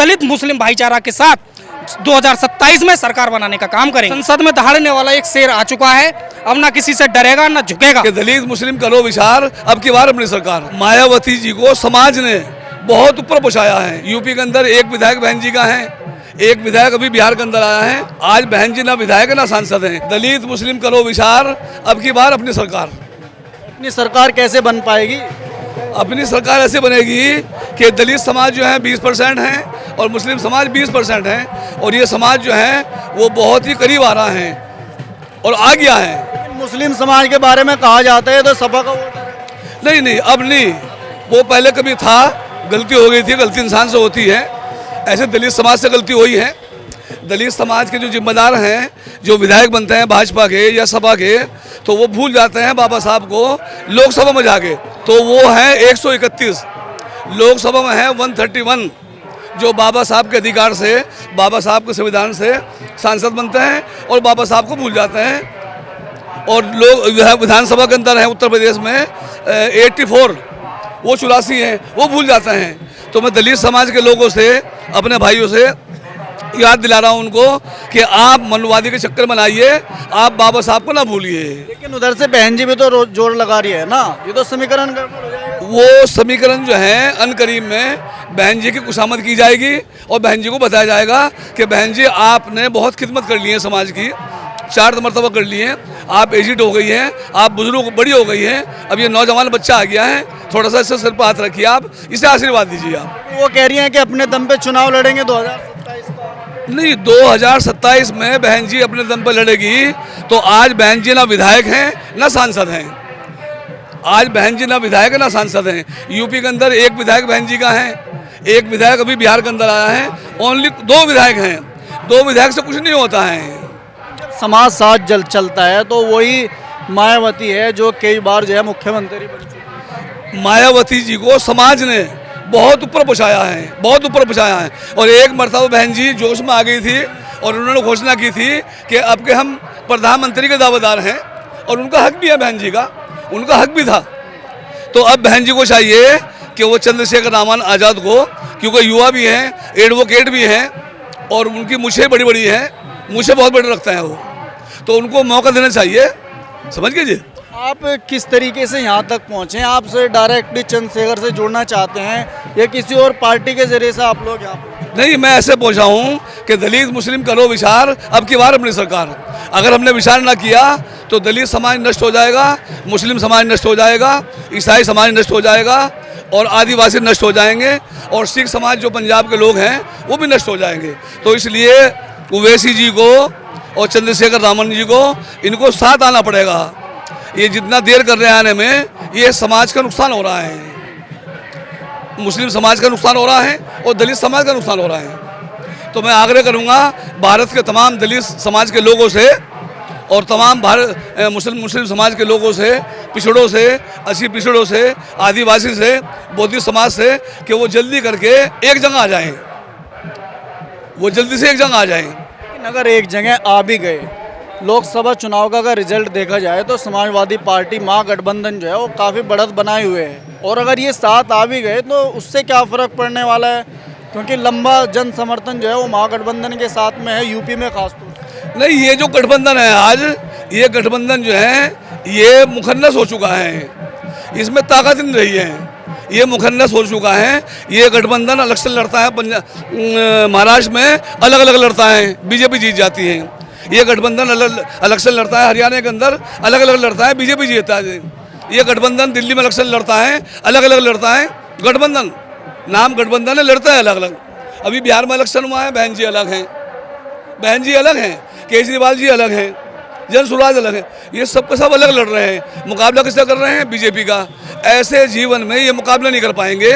दलित मुस्लिम भाईचारा के साथ 2027 में सरकार बनाने का काम करेंगे। संसद में दहाड़ने वाला एक शेर आ चुका है, अब ना किसी से डरेगा ना झुकेगा। दलित मुस्लिम करो विचार, अब की बार अपनी सरकार। मायावती जी को समाज ने बहुत ऊपर पहुंचाया है। यूपी के अंदर एक विधायक बहन जी का है, एक विधायक अभी बिहार के अंदर आया है। आज बहन जी ना विधायक ना सांसद हैं। दलित मुस्लिम करो विचार, अब की बार अपनी सरकार। अपनी सरकार कैसे बन पाएगी? अपनी सरकार ऐसे बनेगी कि दलित समाज जो है 20% है और मुस्लिम समाज 20% है, और ये समाज जो है वो बहुत ही करीब आ रहा है और आ गया है। मुस्लिम समाज के बारे में कहा जाता है तो सपा का वोट है। नहीं, अब नहीं, वो पहले कभी था, गलती हो गई थी, गलती इंसान से होती है। ऐसे दलित समाज से गलती हुई है। दलित समाज के जो जिम्मेदार हैं, जो विधायक बनते हैं भाजपा के या सपा के, तो वो भूल जाते हैं बाबा साहब को लोकसभा में जाके। तो वो है 131, लोकसभा में है 131, जो बाबा साहब के अधिकार से, बाबा साहब के संविधान से सांसद बनते हैं और बाबा साहब को भूल जाते हैं। और लोग विधानसभा के अंदर है उत्तर प्रदेश में 84, वो 84 हैं, वो भूल जाते हैं। तो मैं दलित समाज के लोगों से, अपने भाइयों से याद दिला रहा हूं उनको कि आप मनवादी के चक्कर में आइए, आप बाबा साहब को ना भूलिए। लेकिन उधर से बहन जी भी तो जोर लगा रही है ना, ये तो समीकरण गड़बड़ हो जाएगा। वो समीकरण जो है अनकरीब में बहन जी की खुशामद की जाएगी और बहन जी को बताया जाएगा कि बहन जी आपने बहुत खिदमत कर ली है समाज की, 4 मरतबा कर ली है, आप एजिड हो गई हैं, आप बुजुर्ग बड़ी हो गई हैं, अब ये नौजवान बच्चा आ गया है, थोड़ा सा इससे सिर पर हाथ रखिए, आप इसे आशीर्वाद दीजिए। आप वो कह रही हैं कि अपने दम पे चुनाव लड़ेंगे 2027 का। नहीं, 2027 में बहन जी अपने दम पर लड़ेगी। तो आज बहन जी ना विधायक हैं ना सांसद हैं। आज बहन जी ना विधायक है ना सांसद हैं। यूपी के अंदर एक विधायक बहन जी का है, एक विधायक अभी बिहार के अंदर आया है। ओनली 2 विधायक हैं। 2 विधायक से कुछ नहीं होता है। समाज साथ चलता है तो वही मायावती है जो कई बार जो है मुख्यमंत्री बन चुकी है। मायावती जी को समाज ने बहुत ऊपर पहुंचाया है, बहुत ऊपर पहुंचाया है। और एक मरतबा बहन जी जोश में आ गई थी और उन्होंने घोषणा की थी कि अब के हम प्रधानमंत्री के दावेदार हैं, और उनका हक भी है बहन जी का, उनका हक भी था। तो अब बहन जी को चाहिए कि वो चंद्रशेखर रामन आज़ाद को, क्योंकि युवा भी हैं, एडवोकेट भी हैं और उनकी मूछें बड़ी बड़ी हैं, मूछें बहुत बड़ी रखते हैं वो, तो उनको मौका देना चाहिए। समझ गए जी? आप किस तरीके से यहाँ तक पहुँचे? आपसे डायरेक्टली चंद्रशेखर से जुड़ना चाहते हैं या किसी और पार्टी के जरिए से आप लोग यहाँ पर? नहीं, मैं ऐसे पहुँचा हूँ कि दलित मुस्लिम करो विचार, अब की बार अपनी सरकार। अगर हमने विचार ना किया तो दलित समाज नष्ट हो जाएगा, मुस्लिम समाज नष्ट हो जाएगा, ईसाई समाज नष्ट हो जाएगा और आदिवासी नष्ट हो जाएंगे, और सिख समाज जो पंजाब के लोग हैं वो भी नष्ट हो जाएंगे। तो इसलिए ओवैसी जी को और चंद्रशेखर रामन जी को, इनको साथ आना पड़ेगा। ये जितना देर कर रहे हैं आने में, ये समाज का नुकसान हो रहा है, मुस्लिम समाज का नुकसान हो रहा है और दलित समाज का नुकसान हो रहा है। तो मैं आग्रह करूंगा भारत के तमाम दलित समाज के लोगों से और तमाम मुस्लिम समाज के लोगों से, पिछड़ों से, 80 पिछड़ों से, आदिवासी से, बौद्धिस्ट समाज से, कि वो जल्दी करके एक जगह आ जाएं, वो जल्दी से एक जगह आ जाएं। लेकिन अगर एक जगह आ भी गए, लोकसभा चुनाव का अगर रिजल्ट देखा जाए तो समाजवादी पार्टी महागठबंधन जो है वो काफ़ी बढ़त बनाए हुए है, और अगर ये साथ आ भी गए तो उससे क्या फ़र्क पड़ने वाला है? क्योंकि लंबा जन समर्थन जो है वो महागठबंधन के साथ में है, यूपी में खासतौर से। नहीं, ये जो गठबंधन है आज, ये गठबंधन जो है ये मुखन्नस हो चुका है, इसमें ताकत नहीं रही है, ये मुखन्नस हो चुका है। ये गठबंधन इलेक्शन लड़ता है, महाराष्ट्र में अलग अलग लड़ता है, बीजेपी जीत जाती है। ये गठबंधन इलेक्शन लड़ता है, हरियाणा के अंदर अलग अलग लड़ता है, बीजेपी जीतता है। ये गठबंधन दिल्ली में इलेक्शन लड़ता है, अलग अलग लड़ता है। गठबंधन नाम गठबंधन है, लड़ता है अलग अलग। अभी बिहार में इलेक्शन हुआ है, बहन जी अलग हैं, बहन जी अलग हैं, केजरीवाल जी अलग हैं, जन सुराज अलग है, ये सब के सब अलग लड़ रहे हैं। मुकाबला किससे कर रहे हैं? बीजेपी का। ऐसे जीवन में ये मुकाबला नहीं कर पाएंगे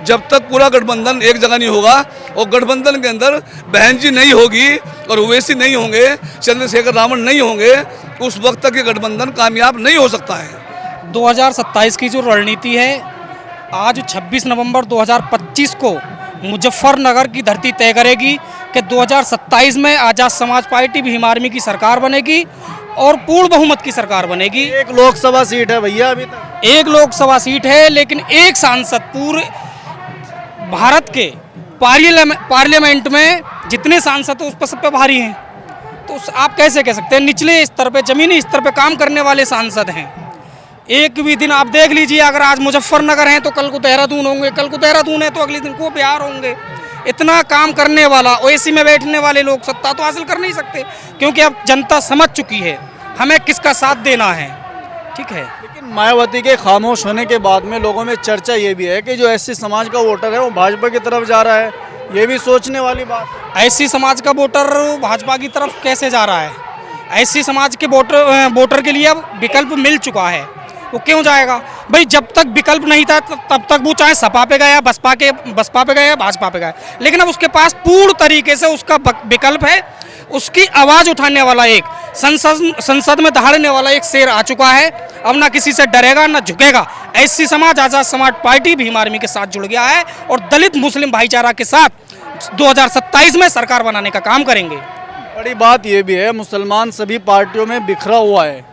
जब तक पूरा गठबंधन एक जगह नहीं होगा, और गठबंधन के अंदर बहन जी नहीं होगी और ओवैसी नहीं होंगे, चंद्रशेखर रावण नहीं होंगे, उस वक्त तक ये गठबंधन कामयाब नहीं हो सकता है। 2027 की जो रणनीति है, आज 26 नवंबर 2025 को मुजफ्फरनगर की धरती तय करेगी कि 2027 में आज़ाद समाज पार्टी भीम आर्मी की सरकार बनेगी और पूर्ण बहुमत की सरकार बनेगी। एक लोकसभा सीट है भैया, अभी तक एक लोकसभा सीट है, लेकिन एक सांसद पूरे भारत के पार्लियामेंट में जितने सांसद हैं उस पर सब पे भारी हैं। तो आप कैसे कह सकते हैं? निचले स्तर पे, जमीनी स्तर पे काम करने वाले सांसद हैं। एक भी दिन आप देख लीजिए, अगर आज मुजफ्फरनगर हैं तो कल को देहरादून होंगे, कल को देहरादून है तो अगले दिन को बिहार होंगे। इतना काम करने वाला, ओएसी में बैठने वाले लोग सत्ता तो हासिल कर नहीं सकते, क्योंकि अब जनता समझ चुकी है हमें किसका साथ देना है। ठीक है, लेकिन मायावती के खामोश होने के बाद में लोगों में चर्चा ये भी है कि जो एससी समाज का वोटर है वो भाजपा की तरफ जा रहा है। ये भी सोचने वाली बात। एससी समाज का वोटर भाजपा की तरफ कैसे जा रहा है? एससी समाज के वोटर के लिए अब विकल्प मिल चुका है, वो क्यों जाएगा भाई? जब तक विकल्प नहीं था तब तक वो चाहे सपा पे गया, बसपा पे गया, भाजपा पे गया, लेकिन अब उसके पास पूर्ण तरीके से उसका विकल्प है। उसकी आवाज़ उठाने वाला एक संसद में दहाड़ने वाला एक शेर आ चुका है। अब ना किसी से डरेगा ना झुकेगा। एससी समाज, आज़ाद समाज पार्टी भीम आर्मी के साथ जुड़ गया है और दलित मुस्लिम भाईचारा के साथ 2027 में सरकार बनाने का काम करेंगे। बड़ी बात ये भी है, मुसलमान सभी पार्टियों में बिखरा हुआ है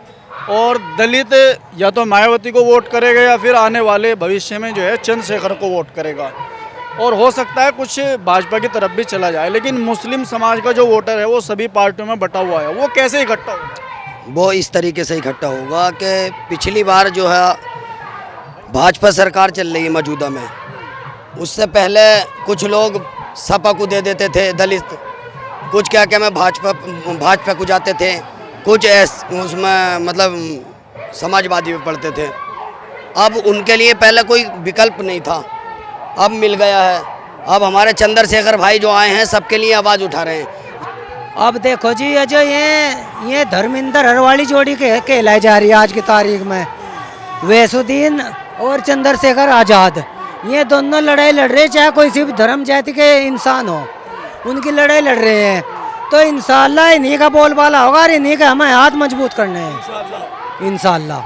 और दलित या तो मायावती को वोट करेगा या फिर आने वाले भविष्य में जो है चंद्रशेखर को वोट करेगा, और हो सकता है कुछ भाजपा की तरफ भी चला जाए। लेकिन मुस्लिम समाज का जो वोटर है वो सभी पार्टियों में बटा हुआ है, वो कैसे इकट्ठा होगा? वो इस तरीके से इकट्ठा होगा कि पिछली बार जो है भाजपा सरकार चल रही है मौजूदा में, उससे पहले कुछ लोग सपा को दे देते थे दलित, कुछ क्या क्या में भाजपा को जाते थे, कुछ उसमें मतलब समाजवादी में पढ़ते थे। अब उनके लिए पहले कोई विकल्प नहीं था, अब मिल गया है। अब हमारे चंद्रशेखर भाई जो आए हैं सबके लिए आवाज़ उठा रहे हैं। अब देखो जी, ये जो ये धर्मेंद्र हरवाड़ी जोड़ी के कहलाई जा रही है आज की तारीख में, वैसुद्दीन और चंद्रशेखर आज़ाद, ये दोनों लड़ाई लड़ रहे हैं, चाहे कोई सी भी धर्म जाति के इंसान हो, उनकी लड़ाई लड़ रहे हैं। तो इंशाल्लाह इन्हीं का बोलबाला होगा और इन्हीं का हमें हाथ मजबूत करने हैं इंशाल्लाह।